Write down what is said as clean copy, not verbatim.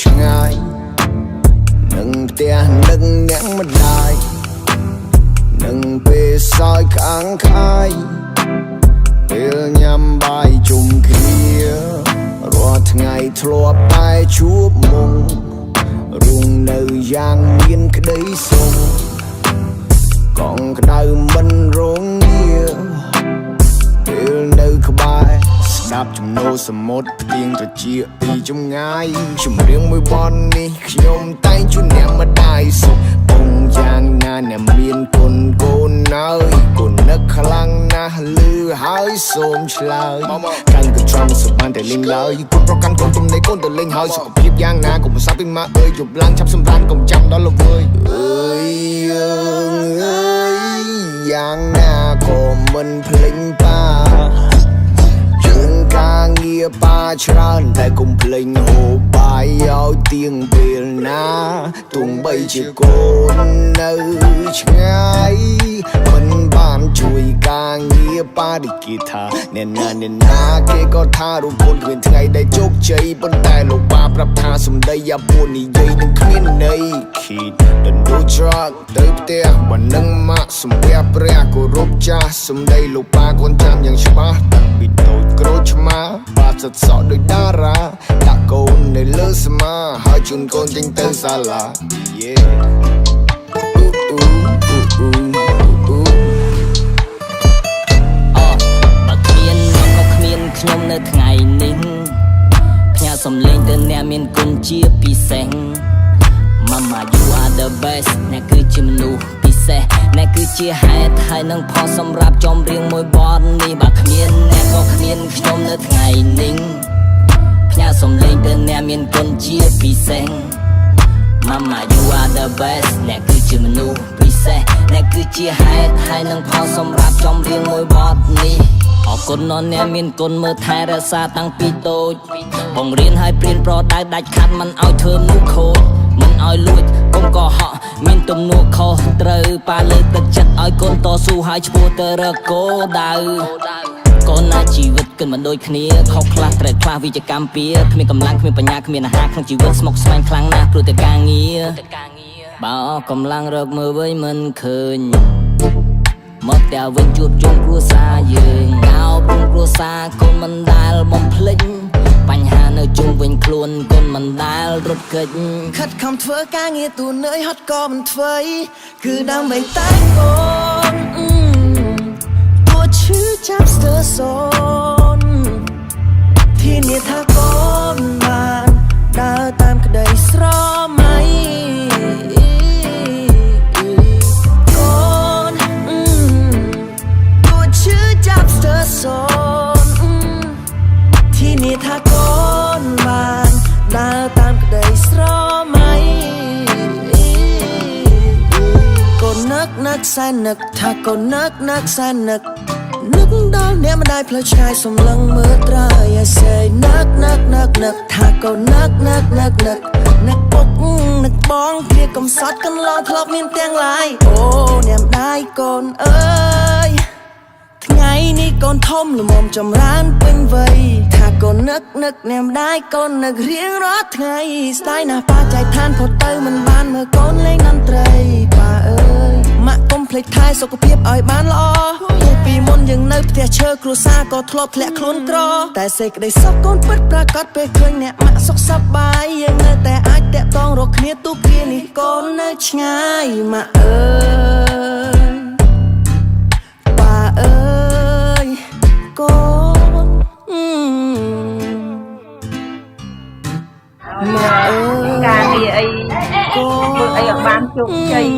ឆ្ងាយនឹងផ្ទះនឹងអ្នកម្ដាយនឹងពេលសោយក្អាំងក្អាយពេលញ៉ាំបាយជុំគ្នារាល់ថ្ងៃធ្លាប់តែជួបមុខរុងនៅយ៉ាងមានក្តីសុខកងក្ដៅមិនរងងារពេលនៅក្បែរស្ដាប់ចំណូលសមុទ្រផ្ទៀងត្រចៀកពីចម្ងាយចម្រៀងមួយបននេះខ្ញុំតែងជូនអ្នកម្ដាយសុខពងយ៉ាងណាអ្នកមានកូនកូននៅកូននឹកខ្លាំងណាស់លឺហើយសូមឆ្លើយកាន់កញ្ច្រំសុបានតែលេងឡើយកូនប្រកាន់កូនទំនេរកូនទៅលេងហើយសុខភាពយ៉ាងណាកុំប្រសាពីម៉ាក់អើយយប់ឡើងចាប់សម្រានកុំចាំដល់ល្វើយអើយយ៉ាងណាក៏មិនភ្លេចបាយើងការងារបាច្រើនតែកុំភ្លេចហូបបាយឲ្យទៀងពេលណាទោះបីជាកូននៅឆ្ងាយមិនបានជួយការងារបរិគាថាអ្នកណាគេក៏ថារូបកូនគ្មានថ្ងៃដែលជោគជ័យប៉ុន្តែលោកបាប្រាប់ថាសម្ដីយ៉ាពួននិយាយនឹងគ្មានន័យ Kid don't do drug ទៅផ្ទះបើនឹងម៉ាក់សំពះព្រះគោរពចាស់សម្ដីលោកបាកូនចាំយ៉ាងច្បាស់តាំងពីតូចក្រូចឆ្មាបាត់សត់សក់ដូចតារាដាក់កូននៅលើស្មាហើយជូនកូនចេញទៅសាលា Yeahខ្ញុំនៅថ្ងៃនេះផ្ញើសំឡេងទៅអ្នកមានគុណជាពិសេស Mama you are the best អ្នកគឺជាមនុស្សពិសេសអ្នកគឺជាហេតុហើយនឹងផលសម្រាប់ចំរៀងមួយបទនេះបើគ្មានអ្នកក៏គ្មានខ្ញុំនៅថ្ងៃនេះផ្ញើសំឡេងទៅអ្នកមានគុណជាពិសេស Mama you are the best អ្នកគឺជាមនុស្សពិសេសអ្នកគឺជាហេតុហើយនឹងផលសម្រាប់ចំរៀងមួយបទនេះអរគុណដល់អ្នកមានគុណមើលថែរក្សាតាំងពីតូចបង្រៀនឲ្យព្រៀនប្រដៅដាច់ខាត់មិនឲ្យធ្វើមុខខូចមិនឲ្យលួចកុំកុហកមានទំនួលខុសត្រូវប៉ាលើកទឹកចិត្តឲ្យកូនតស៊ូឲ្យឆ្ពោះទៅរកគោលដៅកូនណាជីវិតគិតមិនដូចគ្នាខុសខ្លះត្រូវខ្លះវិជ្ជាកម្មពៀគ្មានកម្លាំងគ្មានបញ្ញាគ្មានអាហារក្នុងជីវិតស្មុគស្មាញខ្លាំងណាស់ព្រោះតែការងារបើអស់កម្លាំងរកមើលវិញមិនឃើញមកតែវិញជួបជុំគ្រួសារយើងកោបគ្រួសារកូនមិនដែលបំភ្លេចបញ្ហានៅជុំវិញខ្លួនកូនមិនដែលរត់គេចខិតខំធ្វើការងារទូនឿយហត់ក៏មិនធ្វើគឺដើម្បីតែកូនទោះឈឺចាប់ស្ទើរសូនធានាថាកូនបានដើរតាមក្តីស្រមៃที่นี่ถ้ากូនបានដើរតាមក្តីស្រមៃកូននឹកសែននឹកថាកូននឹកសែននឹកដល់អ្នកម្ដាយផ្លូវឆ្ងាយសំឡឹងមើលត្រើយ I say នឹកថាកូននឹកពុកនឹកបងគ្នាកំសត់កន្លងធ្លាប់មានទាំងឡាយអូអ្នកម្ដាយកូនអើយថ្ងៃនេះកូនធំល្មមចម្រើនពេញវ័យថាកូននឹកអ្នកម្ដាយកូននឹករៀងរាល់ថ្ងៃស្ដាយណាស់ប៉ាចែកឋានផុតទៅមិនបានមើលកូនលេងតន្ត្រីប៉ាអើយម៉ាក់កុំភ្លេចថែសុខភាពឲ្យបានល្អព្រោះពីមុនយើងនៅផ្ទះឈើគ្រួសារក៏ធ្លាប់ធ្លាក់ខ្លួនក្រតែសេចក្តីសុខកូនពិតប្រាកដពេលឃើញអ្នកម៉ាក់សុខសប្បាយយើងនៅតែអាចតាក់ទងរកគ្នាទូគ្រានេះកូននៅឆ្ងាយម៉ាក់អើយប៉ាអើយកូនការងារអីធ្វើអីឲ្យបានជោគជ័យ